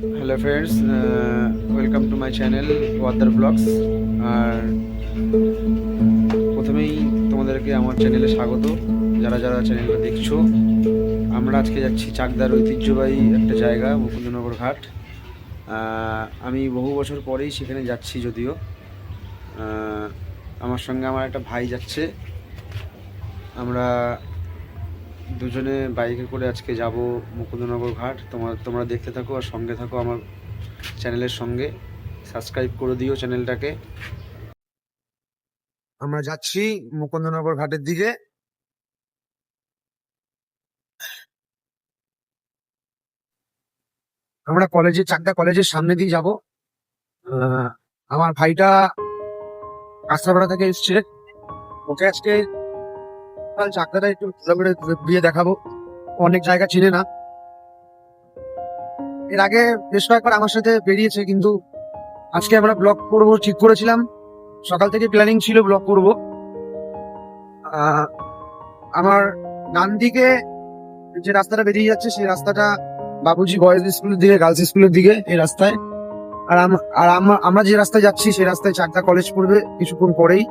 Hello friends, welcome to my channel weather blogs. আর প্রথমেই তোমাদেরকে আমার চ্যানেলে স্বাগত, যারা যারা চ্যানেলটা দেখছো। আমরা আজকে যাচ্ছি চাকদার ঐতিহ্যবাহী একটা জায়গা, মুকুন্দনগর ঘাট। আমি বহু বছর পরেই সেখানে যাচ্ছি, যদিও আমার সঙ্গে আমার একটা ভাই যাচ্ছে। আমরা দুজনে বাইকে করে আজকে যাব মুকুন্দনগর ঘাট। তোমরা দেখতে থাকো আর সঙ্গে থাকো আমার চ্যানেলের সঙ্গে। সাবস্ক্রাইব করে দিও চ্যানেলটাকে। আমরা যাচ্ছি মুকুন্দনগর ঘাটের দিকে। আমরা চাকদা কলেজের সামনে দিয়ে যাব। আমার ভাইটা কাঁচরাপাড়া থেকে এসছে। ওকে আজকে চাকদাটা একটু ভালো করে ঘুরিয়ে দেখাবো। অনেক জায়গা চিনে না। এর আগে বেশ কয়েকবার আমার সাথে বেরিয়েছে, কিন্তু আজকে আমরা ব্লগ করবো ঠিক করেছিলাম। সকাল থেকে প্ল্যানিং ছিল ব্লগ করব। আমার ডান দিকে যে রাস্তাটা বেরিয়ে যাচ্ছে, সেই রাস্তাটা বাবুজি বয়েজ স্কুলের দিকে, গার্লস স্কুলের দিকে এই রাস্তায়। আমরা যে রাস্তায় যাচ্ছি সেই রাস্তায় চাকদা কলেজ পড়বে কিছুক্ষণ পরেই।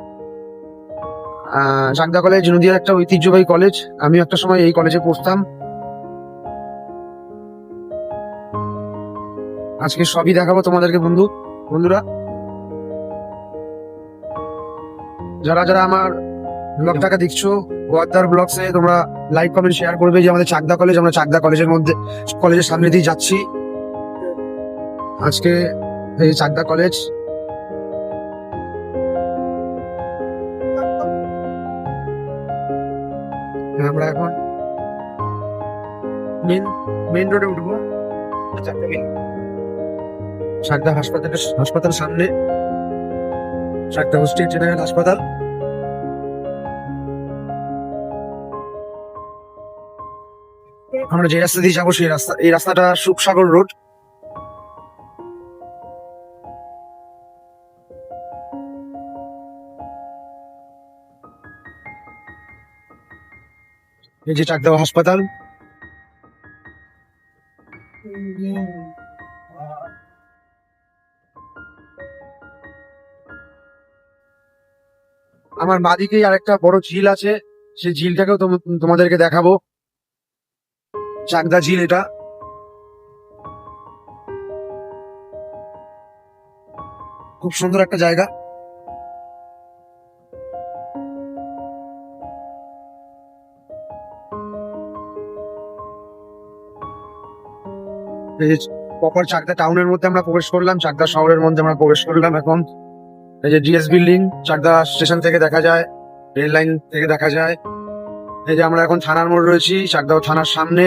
চাকদা কলেজ নদীয়ার একটা ঐতিহ্যবাহী কলেজ। আমি একটা সময় এই কলেজে পড়তাম। আজকে সবই দেখাবো তোমাদেরকে বন্ধুরা। যারা যারা আমার ব্লগটাকে দেখছো ওয়াদার ব্লগসে, তোমরা লাইক কমেন্ট শেয়ার করবে যে আমাদের চাকদা কলেজ, আমরা চাকদা কলেজের সামনে দিয়ে যাচ্ছি আজকে। এই চাকদা কলেজ। আমরা এখন মেন রোডে উঠবো। চাকদা হাসপাতালের সামনে, চাকদা হোস্টেল জেনারেল হাসপাতাল। আমরা যে রাস্তা দিয়ে যাবো এই রাস্তাটা সুখসাগর রোড। এই যে চাকদা হাসপাতাল। আমার বাদিকেই আরেকটা বড় ঝিল আছে, সেই ঝিলটাকেও তোমাদেরকে দেখাবো। চাকদা ঝিল এটা। খুব সুন্দর একটা জায়গা। প্রপার চাকদা টাউনের মধ্যে আমরা প্রবেশ করলাম, চাকদা শহরের মধ্যে আমরা প্রবেশ করলাম এখন। এই যে ডিএস বিল্ডিং চাকদা স্টেশন থেকে দেখা যায়, রেল লাইন থেকে দেখা যায়। এই যে আমরা এখন থানার মোড় রয়েছি, চাকদা থানার সামনে।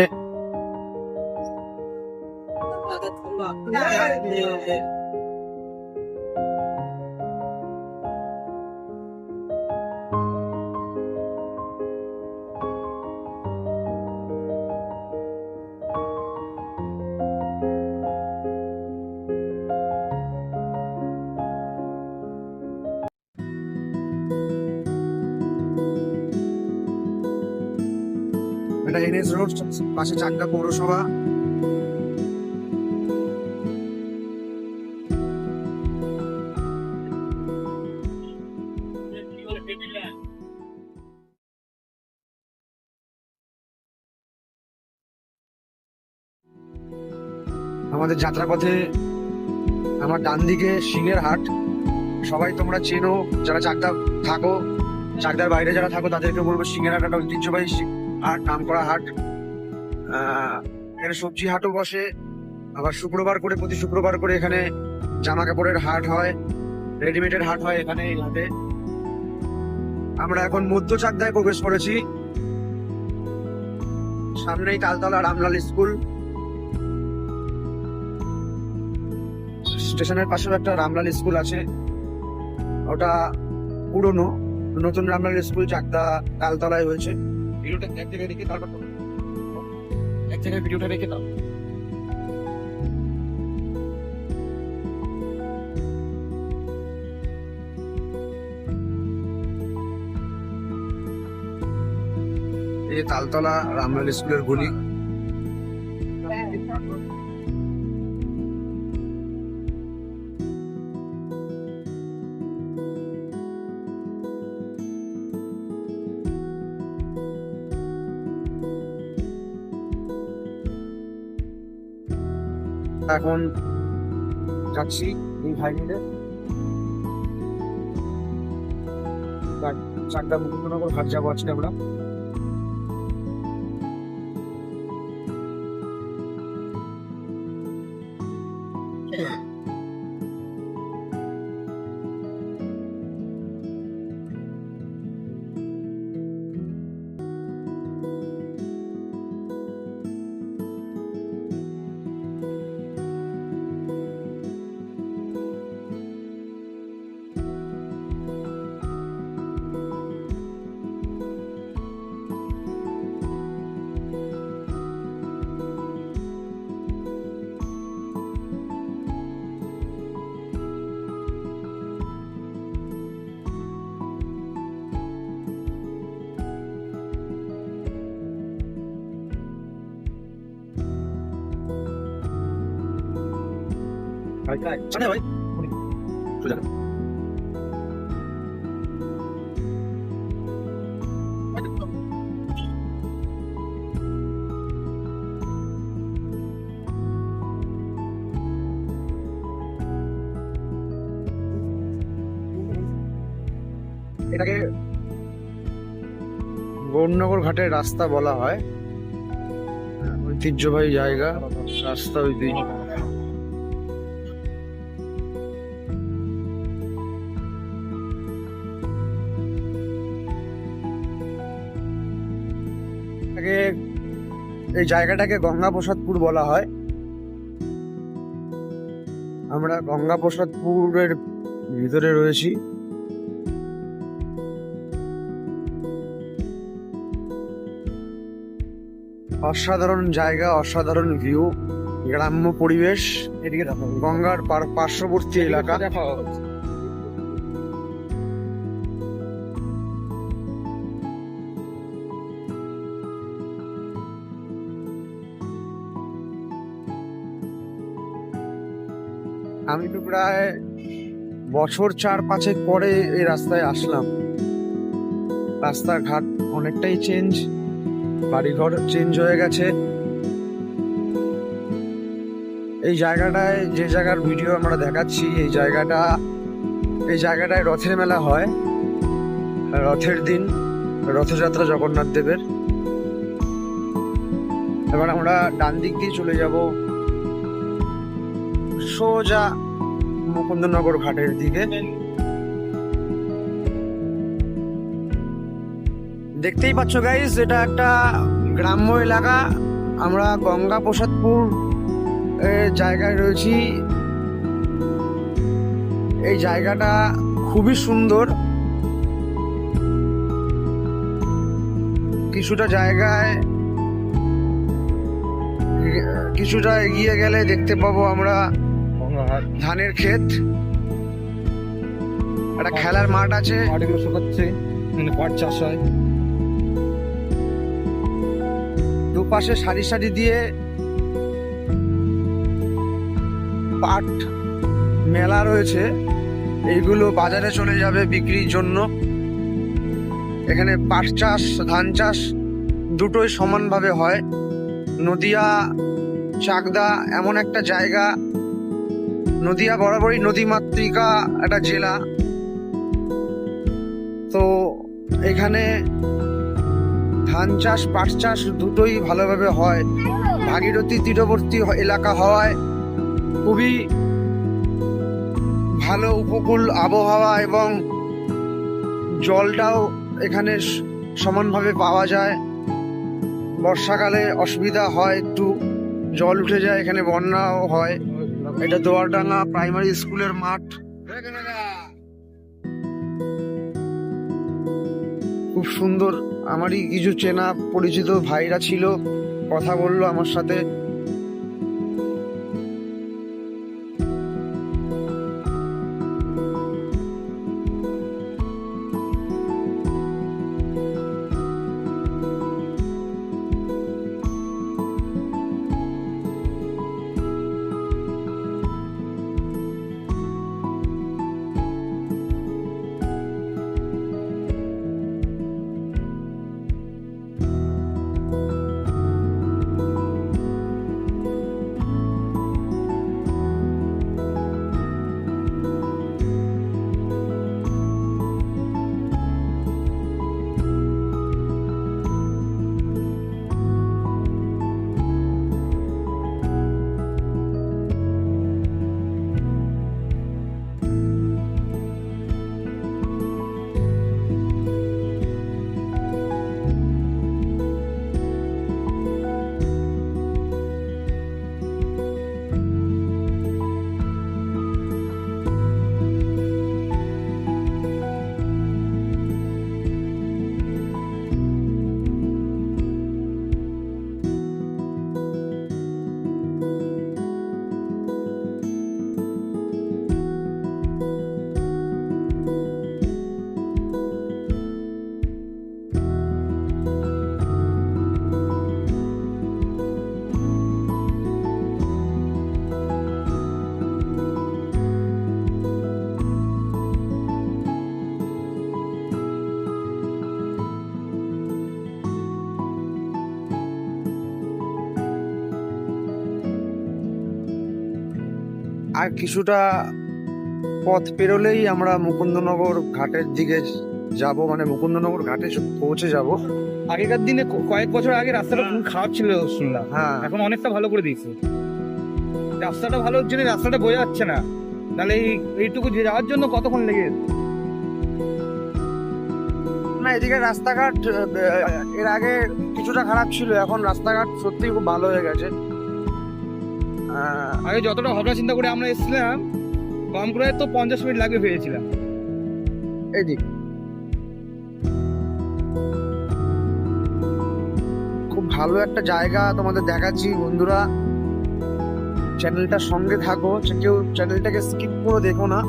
এটা এনএস রোড, পাশে চাকদা পৌরসভা। আমাদের যাত্রাপথে আমার ডান দিকে সিংহের হাট। সবাই তোমরা চেনো, যারা চাকদা থাকো। চাকদার বাইরে যারা থাকো তাদেরকে বলবো, সিংহের হাট একটা ঐতিহ্যবাহী হাট, নাম করা হাট। এখানে সবজি হাটও বসে। আবার প্রতি শুক্রবার করে এখানে জামা কাপড়ের হাট হয়, রেডিমেডের হাট হয় এখানে এই হাটে। আমরা এখন মধ্য চাকদায় প্রবেশ করেছি। সামনেই তালতলা রামলাল স্কুল। স্টেশনের পাশেও একটা রামলাল স্কুল আছে, ওটা পুরনো। নতুন রামলাল স্কুল চাকদা তালতলায় হয়েছে। ভিডিওটা এক জায়গায় রেখে তারপর এক জায়গায় ভিডিওটা রেখে দাও। এই তালতলা রামলাল স্কুলের গলি। এখন যাচ্ছি এই ভাই মিলে চাকদা মুকুন্দনগর ঘাট যাবো আজকে আমরা। ভাই ভাই ভাই সোজা এটাকে গৌরনগর ঘাটের রাস্তা বলা হয়। ঐতিহ্যবাহী জায়গা, রাস্তা ঐতিহ্য। এই জায়গাটাকে গঙ্গাপ্রসাদপুর বলা হয়। আমরা গঙ্গাপ্রসাদপুরের ভিতরে রয়েছি। অসাধারণ জায়গা, অসাধারণ ভিউ, গ্রাম্য পরিবেশ, এদিকে গঙ্গার পার্শ্ববর্তী এলাকা। আমি তো প্রায় বছর 4-5 পরে এই রাস্তায় আসলাম। রাস্তাঘাট অনেকটাই চেঞ্জ, বাড়িঘর চেঞ্জ হয়ে গেছে। এই জায়গাটায়, যে জায়গার ভিডিও আমরা দেখাচ্ছি, এই জায়গাটায় রথের মেলা হয়। রথের দিন রথযাত্রা জগন্নাথ দেবের। এবার আমরা ডান দিক দিয়ে চলে যাব সোজা মুকুন্দনগর ঘাটের দিকে। দেখতেই পাচ্ছ গাইস, এটা একটা গ্রাম্য এলাকা। আমরা গঙ্গাপ্রসাদপুর জায়গায় রয়েছি। এই জায়গাটা খুবই সুন্দর। কিছুটা এগিয়ে গেলে দেখতে পাবো আমরা ধানের ক্ষেত, একটা খেলার মাঠ আছে, মাঠগুলো শুকাচ্ছে, পাট চাষ হয়। দুপাশে সারি সারি দিয়ে পাট মেলা রয়েছে। এইগুলো বাজারে চলে যাবে বিক্রির জন্য। এখানে পাট চাষ, ধান চাষ দুটোই সমানভাবে হয়। নদিয়া চাকদা এমন একটা জায়গা, নদিয়া বরাবরই নদীমাতৃকা একটা জেলা। তো এখানে ধান চাষ, পাট চাষ দুটোই ভালোভাবে হয়। ভাগীরথী তীরবর্তী এলাকা হওয়ায় খুবই ভালো উপকূল আবহাওয়া এবং জলটাও এখানে সমানভাবে পাওয়া যায়। বর্ষাকালে অসুবিধা হয়, একটু জল উঠে যায়, এখানে বন্যাও হয়। এটা দোয়ারডাঙ্গা প্রাইমারি স্কুলের মাঠ। খুব সুন্দর। আমারই কিছু চেনা পরিচিত ভাইরা ছিল, কথা বললো আমার সাথে। আর কিছুটা পথ পেরোলেই আমরা মুকুন্দনগর ঘাটের দিকে যাব, মানে মুকুন্দনগর ঘাটে পৌঁছে যাব। আগেকার দিনে কয়েক বছর আগে রাস্তাটা খুব খারাপ ছিল শুনলাম, হ্যাঁ, এখন অনেকটা ভালো করে দিয়েছে। রাস্তাটা ভালো হচ্ছে না, রাস্তাটা বোঝা যাচ্ছে না, তাহলে এইটুকু যাওয়ার জন্য কতক্ষণ লেগে যেত? না এদিকে রাস্তাঘাট এর আগে কিছুটা খারাপ ছিল, এখন রাস্তাঘাট সত্যি খুব ভালো হয়ে গেছে। আগে যতটা ভাবনা চিন্তা করে আমরা এসেছিলাম, কম করে তো 50 মিনিট লাগবে পেয়েছিলাম। এইদিক খুব ভালো একটা জায়গা তোমাদের দেখাচ্ছি বন্ধুরা, চ্যানেলটার সঙ্গে থাকো, কেউ চ্যানেলটাকে স্কিপ করে দেখো না,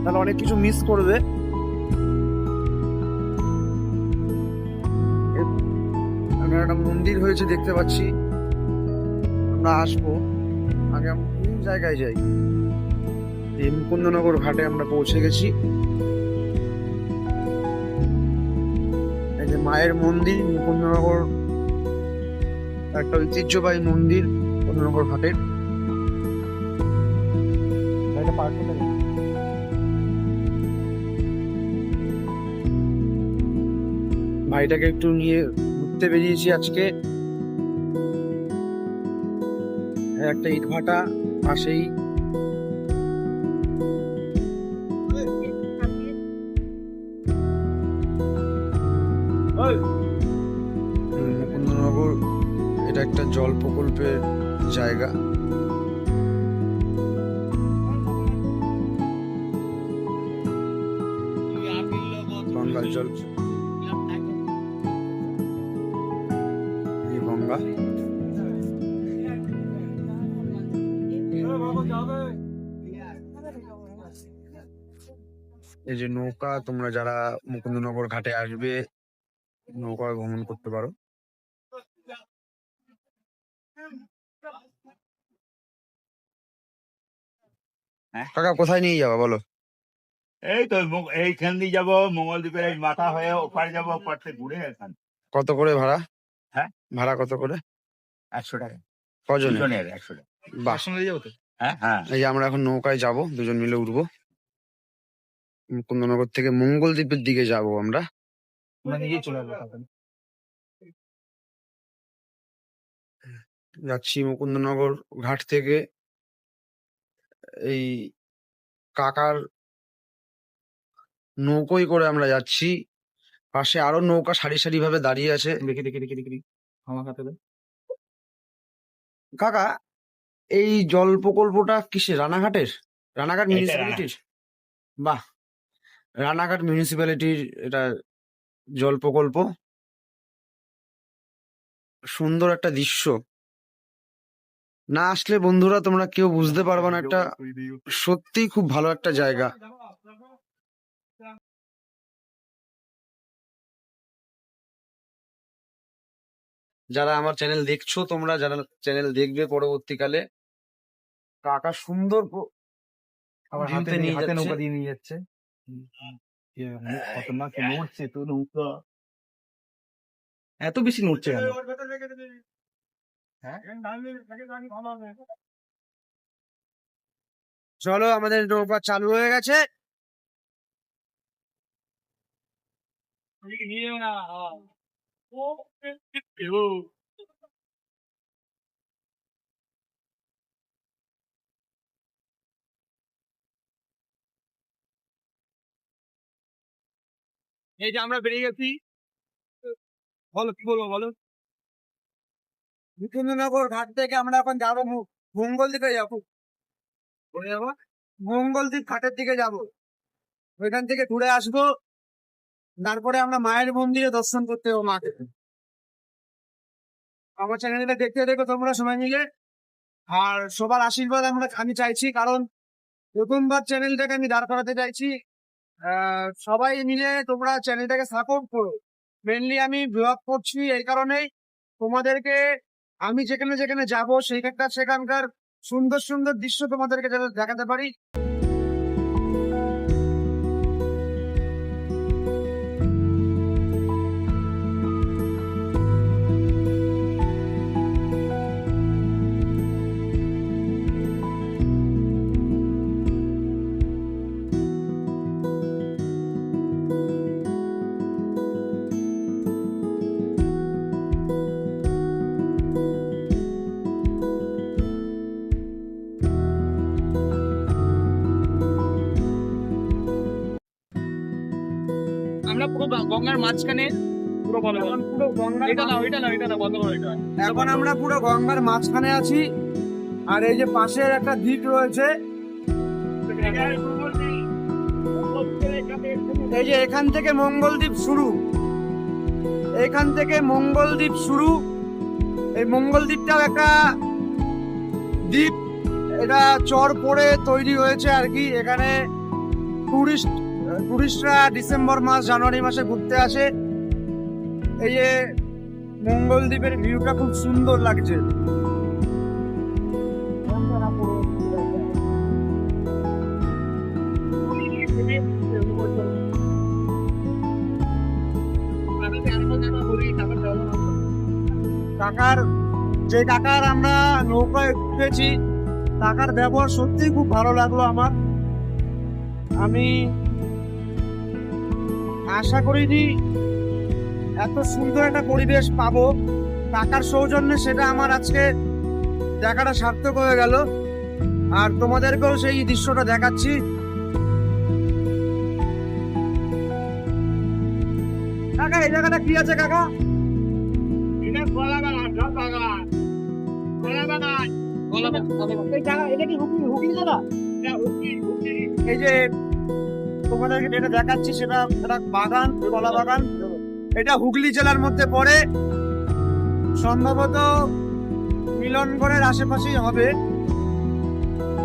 তাহলে অনেক কিছু মিস করবে। এখানে একটা মন্দির হয়েছে দেখতে পাচ্ছি, আমরা আসবো। আগে আমরা কোন জায়গায় যাই? এই মুকুন্দনগর ঘাটে আমরা পৌঁছে গেছি। এই যে মায়ের মন্দির, মুকুন্দনগর একটা ঐতিহ্যবাহী মন্দির মুকুন্দনগর ঘাটের। ভাইটাকে একটু নিয়ে ঘুরতে বেরিয়েছি আজকে। একটা ইটভাটা পাশেই। মুকুন্দনগর এটা একটা জল প্রকল্পের জায়গা। গঙ্গার জল, গঙ্গা। এই যে নৌকা, তোমরা যারা মুকুন্দনগর ঘাটে আসবে নৌকায় ভ্রমণ করতে পারো। কাকা কোথায় নিয়ে যাবা বলো? এই তো এইখান দিয়ে যাবো মঙ্গলদ্বীপের এই মাথা হয়ে ওপারে যাবো, ওপার থেকে ঘুরে এখান। কত করে ভাড়া? হ্যাঁ, ভাড়া কত করে? 100 টাকা কজনের? দুজনের 100 টাকা। বাহ, সঙ্গে যাবো তো? হ্যাঁ হ্যাঁ, এই যে আমরা এখন নৌকায় যাব, দুজন মিলে উঠবো। মুকুন্দনগর থেকে মঙ্গলদ্বীপের দিকে যাব আমরা। আমরা নিজেই চলে আসবো তাহলে। যাচ্ছি মুকুন্দনগর ঘাট থেকে। এই কাকার নৌকোয় করে আমরা যাচ্ছি, পাশে আরো নৌকা সারি সারি ভাবে দাঁড়িয়ে আছে। দেখি দেখি দেখি দেখি আমার হাতে দে। কাকা এই জল প্রকল্পটা কিসের? রানাঘাটের? রানাঘাট এটা মিউনিসিপ্যালিটির? বাহ, রানাঘাট মিউনিসিপ্যালিটির এটা জল প্রকল্প। সুন্দর একটা দৃশ্য, না আসলে বন্ধুরা তোমরা কেউ বুঝতে পারবে না। একটা সত্যিই খুব ভালো একটা জায়গা। যারা আমার চ্যানেল দেখছো, তোমরা যারা চ্যানেল দেখবে পরবর্তীকালে, কাকা সুন্দর আমার ভিউতে হাতে নিয়ে হাতে যাচ্ছে। নৌকা দিয়ে নিয়ে যাচ্ছে। খতরনাক নড়ছে তো নৌকা, এত বেশি নড়ছে কেন? চলো, আমাদের নৌকা চালু হয়ে গেছে। এই যে আমরা বেরিয়ে গেছি, বলো কি বলবো বলো। মুকুন্দনগর ঘাট থেকে আমরা এখন যাবো মঙ্গল দিকে যাবো। কোথায় যাবো? মঙ্গলদ্বীপ ঘাটের দিকে যাব, ওইখান থেকে ঘুরে আসবো। তারপরে আমরা মায়ের মন্দিরে দর্শন করতে যাবো মাকে। আমার চ্যানেলটা দেখতে দেখো তোমরা সবাই মিলে, আর সবার আশীর্বাদ আমি চাইছি, কারণ প্রথমবার চ্যানেলটাকে আমি দাঁড় করাতে চাইছি। সবাই মিলে তোমরা চ্যানেলটাকে সাপোর্ট করো। মেনলি আমি ব্লগ করছি এই কারণেই, তোমাদেরকে আমি যেখানে যেখানে যাবো সেখানকার সুন্দর সুন্দর দৃশ্য তোমাদেরকে যাতে দেখাতে পারি। এটা পুরো গঙ্গার মাঝখানে পুরো বন্ধ করো। পুরো গঙ্গার এটা না বন্ধ করো এটা। এখন আমরা পুরো গঙ্গার মাঝখানে আছি, আর এই যে পাশের একটা দ্বীপ রয়েছে, এই যে এখান থেকে মঙ্গলদ্বীপ শুরু, এখান থেকে মঙ্গলদ্বীপ শুরু। এই মঙ্গলদ্বীপটাও একটা দ্বীপ, এটা চর পড়ে তৈরি হয়েছে আর কি। এখানে টুরিস্টরা ডিসেম্বর মাস জানুয়ারি মাসে ঘুরতে আসে। এই যে মঙ্গলদ্বীপের ভিউটা খুব সুন্দর লাগছে। কাকার আমরা নৌকায় উঠেছি, কাকার ব্যবহার সত্যিই খুব ভালো লাগলো আমার। আমি আশা করিনি এত সুন্দর একটা পরিবেশ পাবো। কাকার সৌজন্যে সেটা আমার আজকে দেখাটা সার্থক হয়ে গেল, আর তোমাদেরকেও সেই দৃশ্যটা দেখাচ্ছি। কাকা এই জায়গাটা কি আছে কাকা? এই যে তোমাদেরকে যেটা দেখাচ্ছি সেটা একটা বাগান, কলা বাগান। এটা হুগলি জেলার মধ্যে পড়ে, সম্ভবত মিলনগড়ের আশেপাশেই হবে।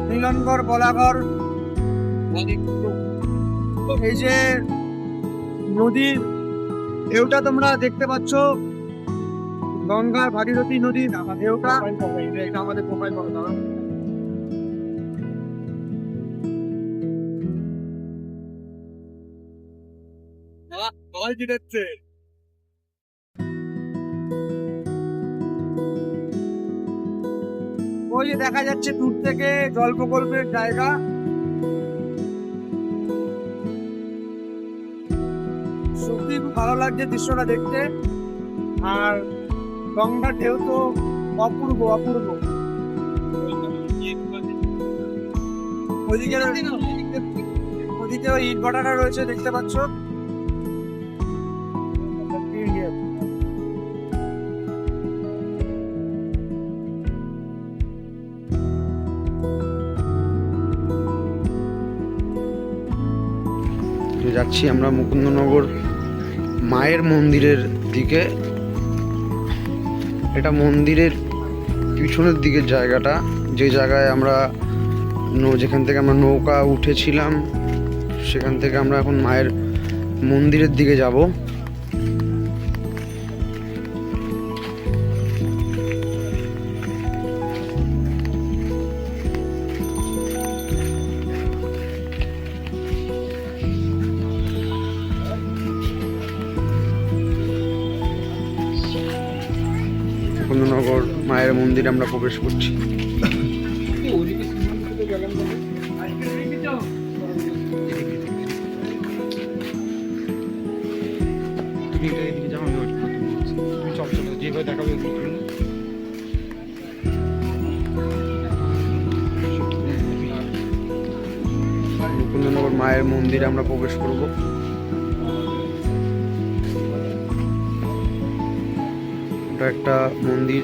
মিলনগড়, বলাগড়। এই যে নদীর ঢেউটা তোমরা দেখতে পাচ্ছ, গঙ্গা ভাগীরথী নদীর ঢেউটা। এটা আমাদের প্রোফাইল করে দাও। ওই যে দেখা যাচ্ছে দূর থেকে জল প্রকল্পের জায়গা। সত্যি খুব ভালো লাগছে দৃশ্যটা দেখতে, আর গঙ্গার ঢেউ তো অপূর্ব অপূর্ব। ওদিকে ওই ইট ভাটাটা রয়েছে দেখতে পাচ্ছ। যাচ্ছি আমরা মুকুন্দনগর মায়ের মন্দিরের দিকে। এটা মন্দিরের পিছনের দিকের জায়গাটা, যে জায়গায় আমরা যেখান থেকে আমরা নৌকা উঠেছিলাম, সেখান থেকে আমরা এখন মায়ের মন্দিরের দিকে যাব। মুকুন্দনগর মায়ের মন্দিরে আমরা প্রবেশ করছি। মুকুন্দনগর মায়ের মন্দিরে আমরা প্রবেশ করব। ওটা একটা মন্দির,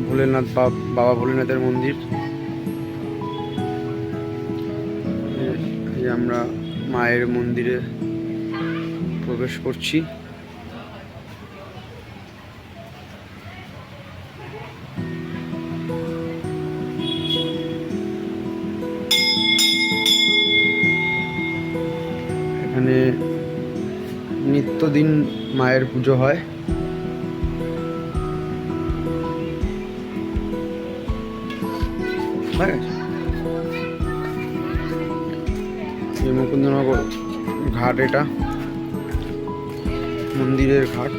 ভোলেনাথ বাবা ভোলেনাথের মন্দির। এই আমরা মায়ের মন্দিরে প্রবেশ করছি। এখানে নিত্যদিন মায়ের পুজো হয়। এই মুকুন্দনগর ঘাট, এটা মন্দিরের ঘাট।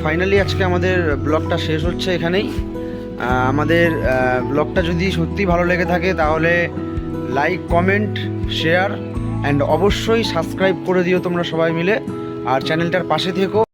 ফাইনালি আজকে আমাদের ব্লগটা শেষ হচ্ছে এখানেই। আমাদের ব্লগটা যদি সত্যি ভালো লেগে থাকে তাহলে লাইক, কমেন্ট, শেয়ার অ্যান্ড অবশ্যই সাবস্ক্রাইব করে দিও তোমরা সবাই মিলে, আর চ্যানেলটার পাশে থেকো।